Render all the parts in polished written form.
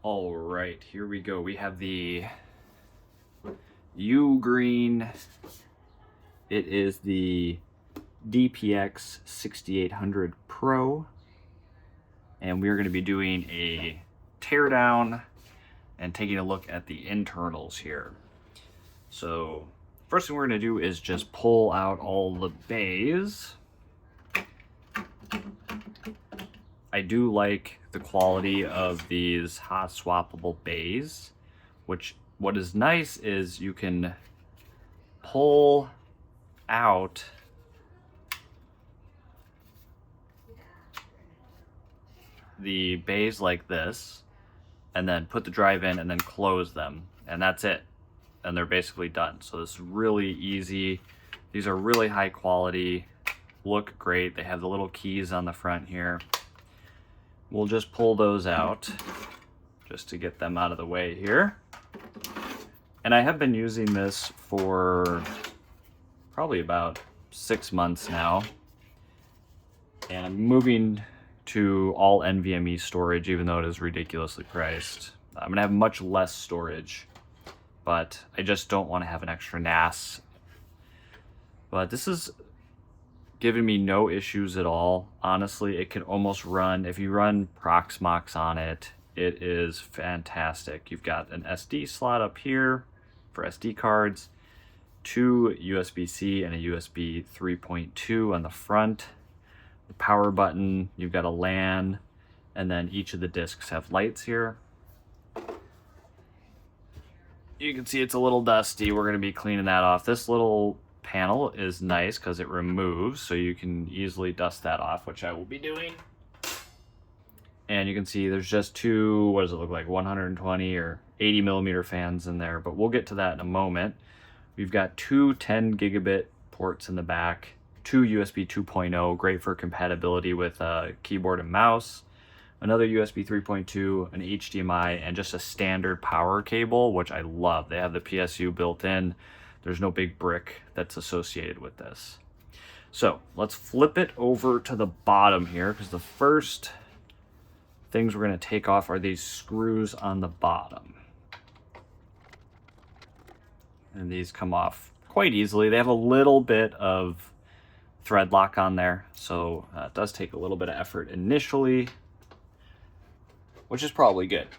All right, here we go. We have the UGREEN. It is the DXP6800 Pro, and we're going to be doing a teardown and taking a look at the internals here. So first thing we're going to do is just pull out all the bays. I do like the quality of these hot swappable bays, what is nice is you can pull out the bays like this and then put the drive in and then close them, and that's it, and they're basically done. So this is really easy. These are really high quality, look great. They have the little keys on the front here. We'll just pull those out just to get them out of the way here. And I have been using this for probably about 6 months now. And I'm moving to all NVMe storage, even though it is ridiculously priced. I'm gonna have much less storage, but I just don't want to have an extra NAS. But this is giving me no issues at all. Honestly, it can almost run, if you run Proxmox on it, it is fantastic. You've got an SD slot up here for SD cards, 2 USB-C and a USB 3.2 on the front. The power button, you've got a LAN, and then each of the discs have lights here. You can see it's a little dusty. We're going to be cleaning that off. This little panel is nice because it removes, so you can easily dust that off, which I will be doing. And you can see there's just two, what does it look like, 120 or 80 millimeter fans in there, but we'll get to that in a moment. We've got two 10 gigabit ports in the back, two USB 2.0, great for compatibility with keyboard and mouse, another USB 3.2, an HDMI, and just a standard power cable, which I love. They have the PSU built in. There's no big brick that's associated with this. So let's flip it over to the bottom here, because the first things we're going to take off are these screws on the bottom. And these come off quite easily. They have a little bit of thread lock on there, so it does take a little bit of effort initially, which is probably good.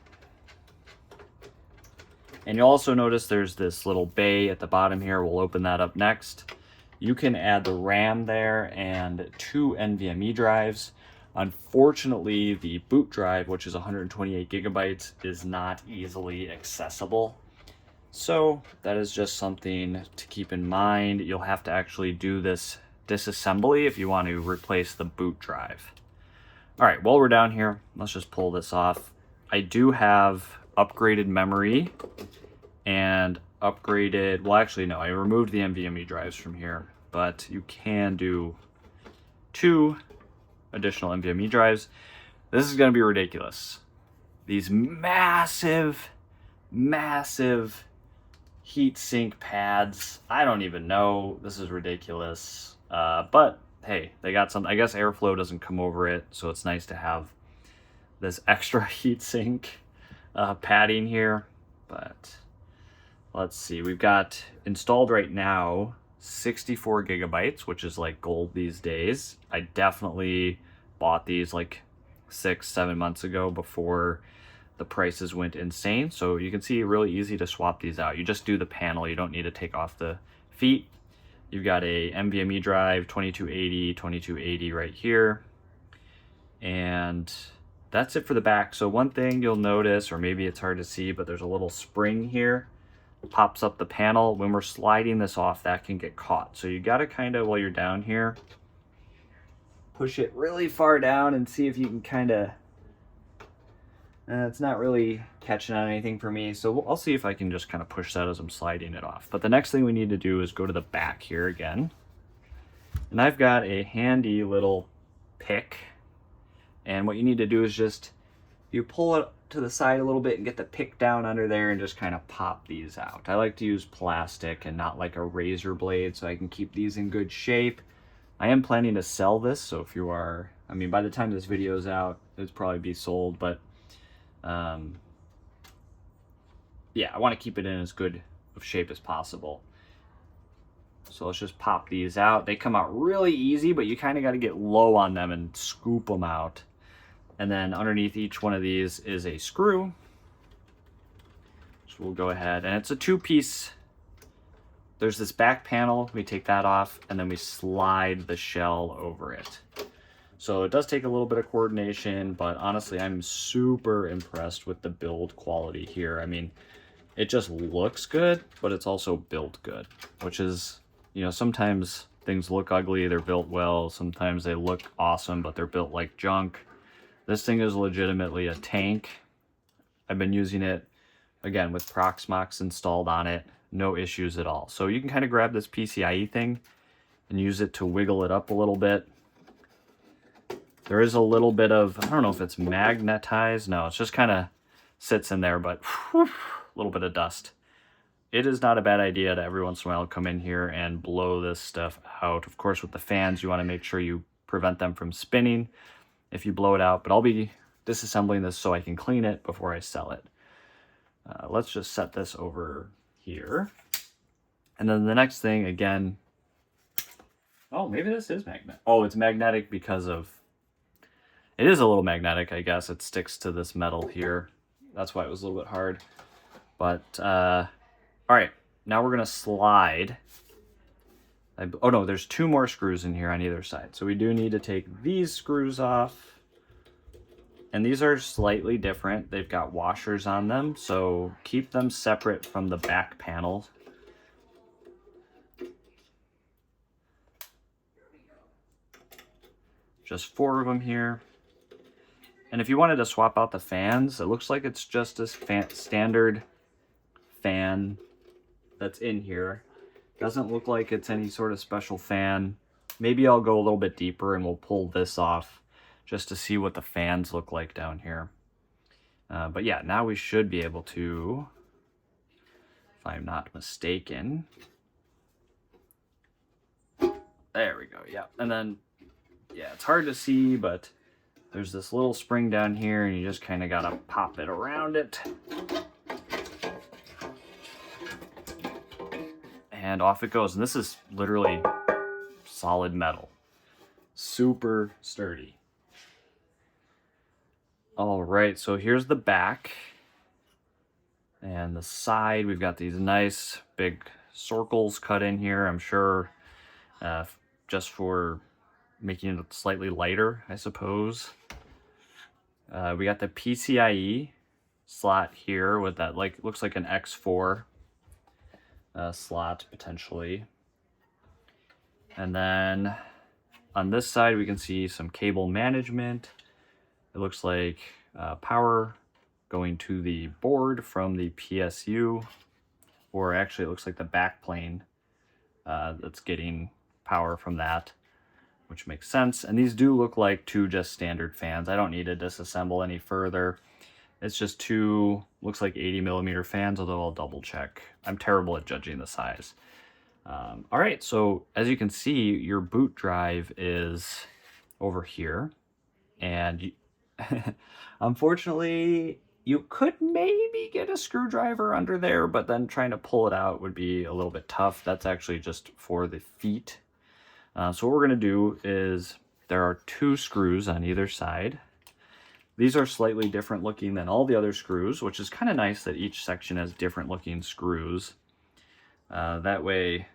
And you'll also notice there's this little bay at the bottom here. We'll open that up next. You can add the RAM there and 2 NVMe drives. Unfortunately, the boot drive, which is 128 gigabytes, is not easily accessible. So that is just something to keep in mind. You'll have to actually do this disassembly if you want to replace the boot drive. All right, while we're down here, let's just pull this off. I do have upgraded memory and upgraded, well actually no, I removed the NVMe drives from here, but you can do 2 additional NVMe drives. This is going to be ridiculous. These massive heat sink pads. I don't even know. This is ridiculous. But hey, they got some, I guess airflow doesn't come over it, so it's nice to have this extra heat sink padding here. But let's see, we've got installed right now 64 gigabytes, which is like gold these days. I definitely bought these like 6-7 months ago before the prices went insane. So you can see really easy to swap these out. You just do the panel, you don't need to take off the feet. You've got a NVMe drive, 2280 right here. And that's it for the back. So one thing you'll notice, or maybe it's hard to see, but there's a little spring here. Pops up the panel. When we're sliding this off, that can get caught. So you got to kind of, while you're down here, push it really far down and see if you can kind of, it's not really catching on anything for me. So I'll see if I can just kind of push that as I'm sliding it off. But the next thing we need to do is go to the back here again. And I've got a handy little pick. And what you need to do is just, you pull it to the side a little bit and get the pick down under there and just kind of pop these out. I like to use plastic and not like a razor blade so I can keep these in good shape. I am planning to sell this, so if you are, I mean, by the time this video is out, it'll probably be sold, but yeah, I want to keep it in as good of shape as possible. So let's just pop these out. They come out really easy, but you kind of got to get low on them and scoop them out. And then underneath each one of these is a screw. So we'll go ahead, and it's a 2-piece. There's this back panel, we take that off, and then we slide the shell over it. So it does take a little bit of coordination, but honestly, I'm super impressed with the build quality here. I mean, it just looks good, but it's also built good, which is, you know, sometimes things look ugly, they're built well. Sometimes they look awesome, but they're built like junk. This thing is legitimately a tank. I've been using it, again, with Proxmox installed on it. No issues at all. So you can kind of grab this PCIe thing and use it to wiggle it up a little bit. There is a little bit of, I don't know if it's magnetized. No, it's just kind of sits in there, but whew, a little bit of dust. It is not a bad idea to every once in a while come in here and blow this stuff out. Of course, with the fans, you want to make sure you prevent them from spinning if you blow it out, but I'll be disassembling this so I can clean it before I sell it. Let's just set this over here. And then the next thing, again, oh, maybe this is magnetic. Oh, it's magnetic because of, it is a little magnetic, I guess. It sticks to this metal here. That's why it was a little bit hard. But, all right, now we're gonna slide. Oh no, there's 2 more screws in here on either side. So we do need to take these screws off. And these are slightly different. They've got washers on them, so keep them separate from the back panel. Just 4 of them here. And if you wanted to swap out the fans, it looks like it's just a standard fan that's in here. Doesn't look like it's any sort of special fan. Maybe I'll go a little bit deeper and we'll pull this off just to see what the fans look like down here. But yeah, now we should be able to, if I'm not mistaken. There we go, yeah. And then, yeah, it's hard to see, but there's this little spring down here and you just kind of gotta pop it around it. And off it goes. And this is literally solid metal. Super sturdy. All right, so here's the back. And the side, we've got these nice big circles cut in here, I'm sure, just for making it slightly lighter, I suppose. We got the PCIe slot here with that, like, looks like an X4 slot, potentially. And then on this side, we can see some cable management. It looks like power going to the board from the PSU, or actually it looks like the back plane that's getting power from that, which makes sense. And these do look like 2 just standard fans. I don't need to disassemble any further. It's just 2, looks like 80mm fans, although I'll double check. I'm terrible at judging the size. All right, so as you can see, your boot drive is over here. And unfortunately, you could maybe get a screwdriver under there, but then trying to pull it out would be a little bit tough. That's actually just for the feet. So what we're gonna do is, there are 2 screws on either side. These are slightly different looking than all the other screws, which is kind of nice that each section has different looking screws. That way,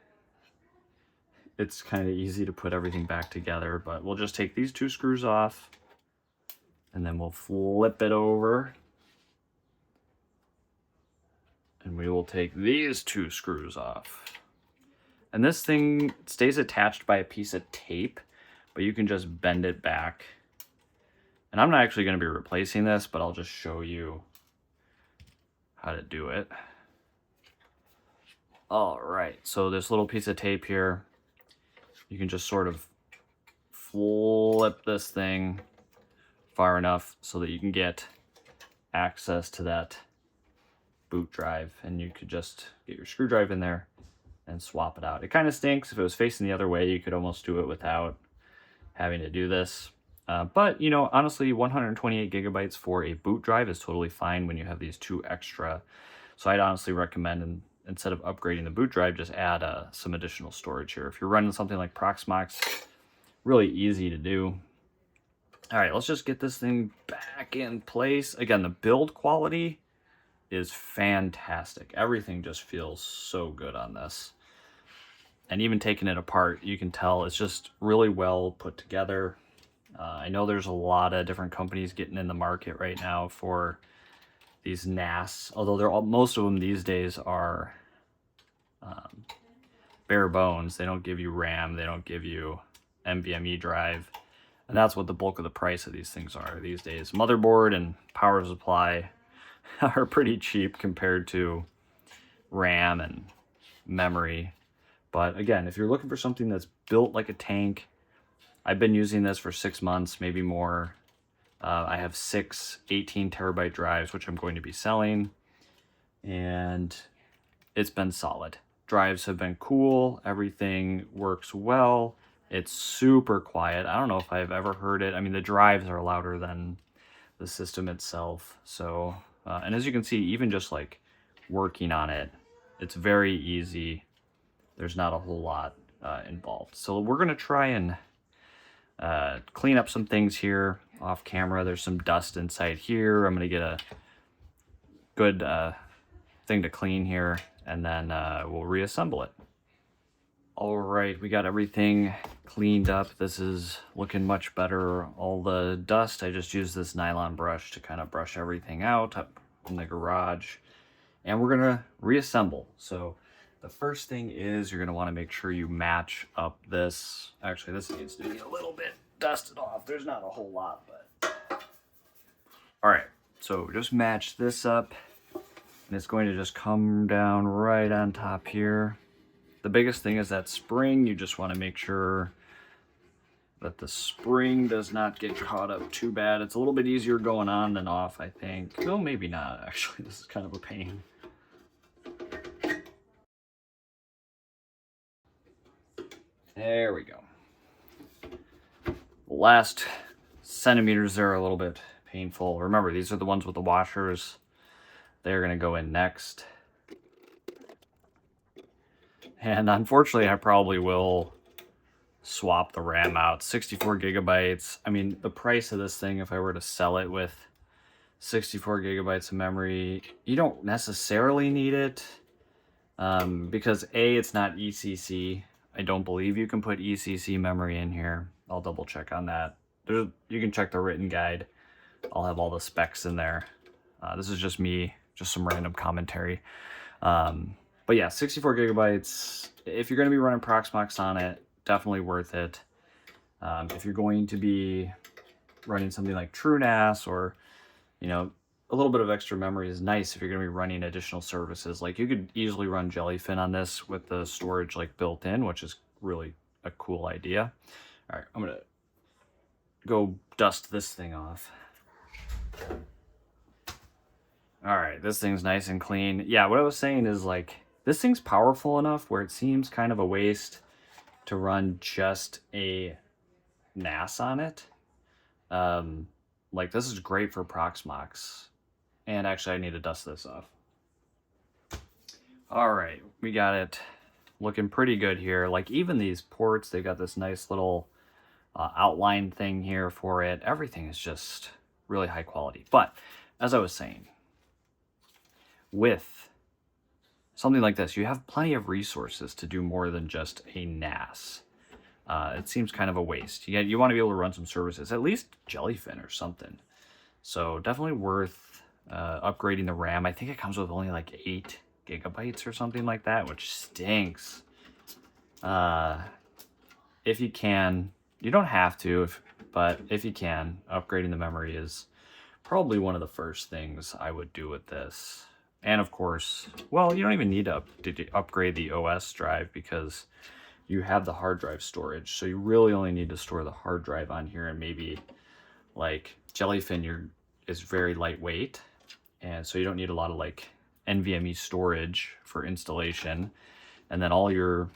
it's kind of easy to put everything back together, but we'll just take these 2 screws off, and then we'll flip it over. And we will take these 2 screws off. And this thing stays attached by a piece of tape, but you can just bend it back. And I'm not actually going to be replacing this, but I'll just show you how to do it. All right, so this little piece of tape here, you can just sort of flip this thing far enough so that you can get access to that boot drive, and you could just get your screwdriver in there and swap it out. It kind of stinks. If it was facing the other way, you could almost do it without having to do this. But, you know, honestly, 128 gigabytes for a boot drive is totally fine when you have these 2 extra So I'd honestly recommend, instead of upgrading the boot drive, just add some additional storage here. If you're running something like Proxmox, really easy to do. All right, let's just get this thing back in place. Again, the build quality is fantastic. Everything just feels so good on this. And even taking it apart, you can tell it's just really well put together. I know there's a lot of different companies getting in the market right now for these NAS, although most of them these days are bare bones. They don't give you RAM, they don't give you NVMe drive, and that's what the bulk of the price of these things are these days. Motherboard and power supply are pretty cheap compared to RAM and memory. But again, if you're looking for something that's built like a tank, I've been using this for 6 months, maybe more. I have 6 18 terabyte drives, which I'm going to be selling, and it's been solid. Drives have been cool. Everything works well. It's super quiet. I don't know if I've ever heard it. I mean, the drives are louder than the system itself. So, and as you can see, even just like working on it, it's very easy. There's not a whole lot involved. So we're gonna try and clean up some things here off camera. There's some dust inside here. I'm gonna get a good thing to clean here, and then we'll reassemble it. All right, we got everything cleaned up. This is looking much better. All the dust, I just used this nylon brush to kind of brush everything out up in the garage, and we're gonna reassemble. So the first thing is you're gonna wanna make sure you match up this. Actually, this needs to be a little bit dusted off. There's not a whole lot, but. All right, so just match this up, and it's going to just come down right on top here. The biggest thing is that spring. You just wanna make sure that the spring does not get caught up too bad. It's a little bit easier going on than off, I think. No, maybe not, actually. This is kind of a pain. There we go. The last centimeters there are a little bit painful. Remember, these are the ones with the washers. They're gonna go in next. And unfortunately, I probably will swap the RAM out. 64 gigabytes. I mean, the price of this thing, if I were to sell it with 64 gigabytes of memory, you don't necessarily need it. Because A, it's not ECC. I don't believe you can put ECC memory in here. I'll double check on that. You can check the written guide. I'll have all the specs in there. This is just me, just some random commentary. But yeah, 64 gigabytes. If you're going to be running Proxmox on it, definitely worth it. If you're going to be running something like TrueNAS, or, you know, a little bit of extra memory is nice if you're going to be running additional services. Like, you could easily run Jellyfin on this with the storage like built in, which is really a cool idea. All right, I'm going to go dust this thing off. All right, this thing's nice and clean. Yeah, what I was saying is, like, this thing's powerful enough where it seems kind of a waste to run just a NAS on it. Like, this is great for Proxmox. And actually, I need to dust this off. All right, we got it looking pretty good here. Like, even these ports, they got this nice little outline thing here for it. Everything is just really high quality. But as I was saying, with something like this, you have plenty of resources to do more than just a NAS. It seems kind of a waste. You want to be able to run some services, at least Jellyfin or something. So definitely worth upgrading the RAM. I think it comes with only like 8 gigabytes or something like that, which stinks. If you can, you don't have to, but if you can, upgrading the memory is probably one of the first things I would do with this. And of course, well, you don't even need to upgrade the OS drive, because you have the hard drive storage. So you really only need to store the hard drive on here, and maybe like Jellyfin is very lightweight. And so you don't need a lot of like NVMe storage for installation. And then all your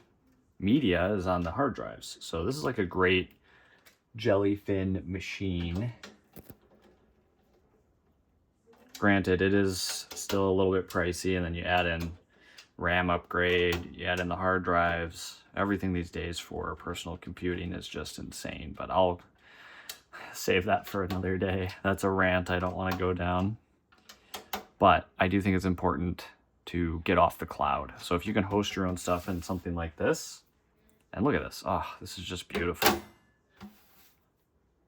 media is on the hard drives. So this is like a great Jellyfin machine. granted, it is still a little bit pricey, and then you add in RAM upgrade, you add in the hard drives. Everything these days for personal computing is just insane, but I'll save that for another day. That's a rant I don't want to go down. But I do think it's important to get off the cloud. So if you can host your own stuff in something like this, and look at this. Oh, this is just beautiful.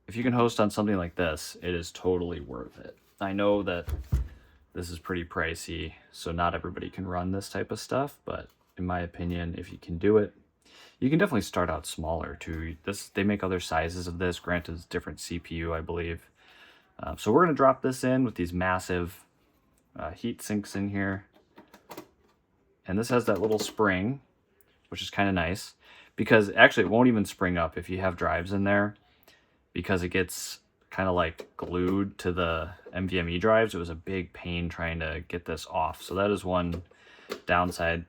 If you can host on something like this, it is totally worth it. I know that this is pretty pricey, so not everybody can run this type of stuff, but in my opinion, if you can do it, you can definitely start out smaller too. They make other sizes of this. Granted, it's different CPU, I believe. So we're going to drop this in with these massive heat sinks in here. And this has that little spring, which is kind of nice, because actually it won't even spring up if you have drives in there, because it gets kind of like glued to the NVMe drives. It was a big pain trying to get this off. So that is one downside.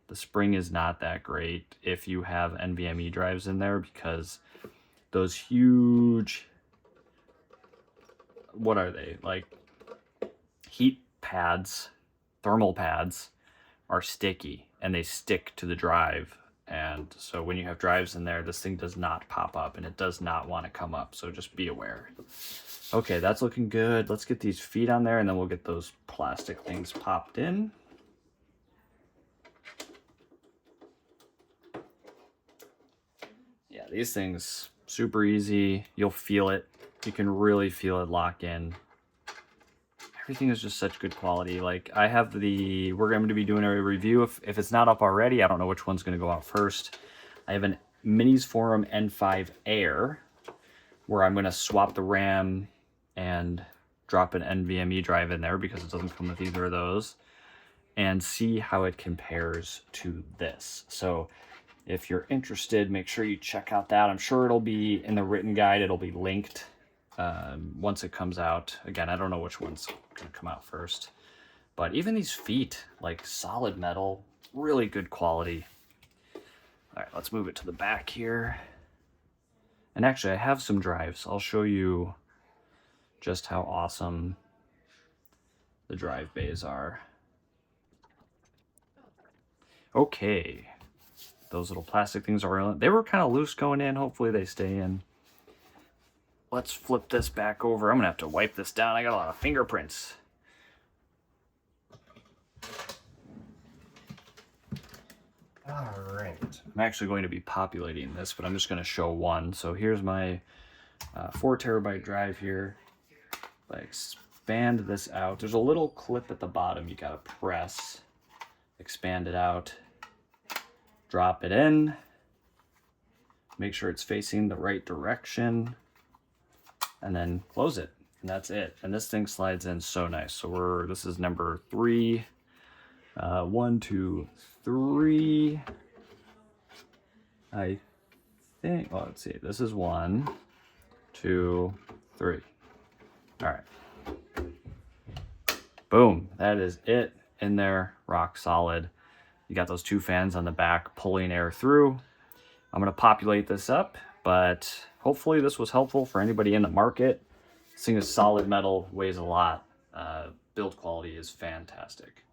The spring is not that great if you have NVMe drives in there, because those huge, what are they, like heat pads, thermal pads, are sticky and they stick to the drive. And so when you have drives in there, this thing does not pop up and it does not want to come up. So just be aware. Okay, that's looking good. Let's get these feet on there and then we'll get those plastic things popped in. Yeah, these things, super easy. You'll feel it. You can really feel it lock in. Everything is just such good quality. Like I have we're going to be doing a review. If it's not up already, I don't know which one's going to go out first. I have an Minis Forum N5 Air where I'm going to swap the RAM and drop an NVMe drive in there because it doesn't come with either of those, and see how it compares to this. So if you're interested, make sure you check out that. I'm sure it'll be in the written guide. It'll be linked once it comes out. Again, I don't know which one's going to come out first. But even these feet, like solid metal, really good quality. All right, let's move it to the back here. And actually, I have some drives. I'll show you just how awesome the drive bays are. Okay. Those little plastic things they were kind of loose going in. Hopefully they stay in. Let's flip this back over. I'm gonna have to wipe this down. I got a lot of fingerprints. All right. I'm actually going to be populating this, but I'm just going to show one. So here's my 4 terabyte drive here. If I expand this out, there's a little clip at the bottom you gotta press. Expand it out. Drop it in. Make sure it's facing the right direction. And then close it. And that's it. And this thing slides in so nice. So this is number 3. 1, 2, 3. I think, well, let's see. This is 1, 2, 3. All right. Boom. That is it in there. Rock solid. You got those 2 fans on the back pulling air through. I'm going to populate this up, but hopefully this was helpful for anybody in the market. This thing is solid metal, weighs a lot. Build quality is fantastic.